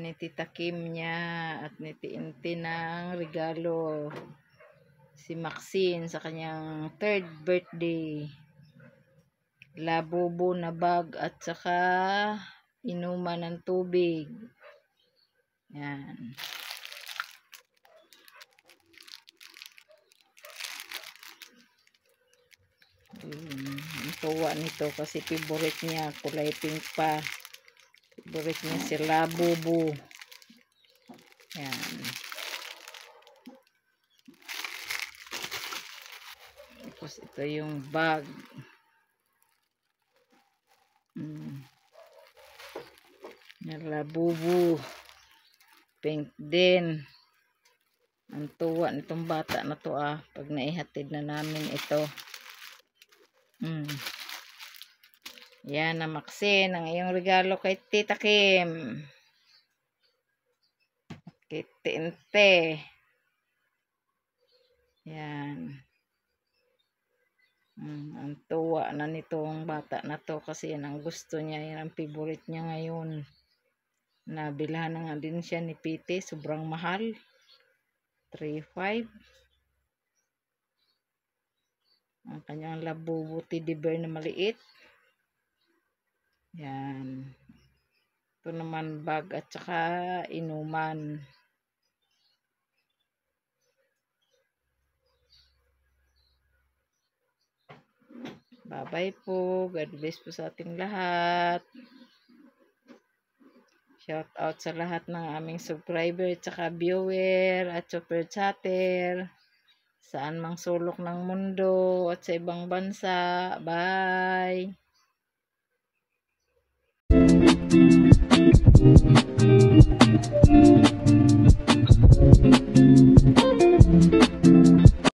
ni Tita Kim niya at ni Tinti ng regalo. Si Maxine sa kanyang 3rd birthday. Labubo na bag at saka inuman ng tubig. Yan. Ang tuwa nito kasi favorite niya, kulay pink pa. Favorite niya si Labubo. Yan. Tapos ito yung bag. Labubo. Pink din. Ang tuwa nitong bata na to pag naihatid na namin ito. Yan na Maxine, ang iyong regalo kay Tita Kim. Kay Tinte. Yan. Ang tuwa na nitong bata na to kasi yan ang gusto niya, yan ang favorite niya ngayon. Nabilhan na nga din siya ni Pete, sobrang mahal. 3.5. Ang kanyang Labubo teddy bear na maliit. Yan. Ito naman bag at saka inuman. Bye-bye po. God bless po sa ating lahat. Shout out sa lahat ng aming subscriber at saka viewer at super chatter. Saan mang sulok ng mundo at sa ibang bansa. Bye!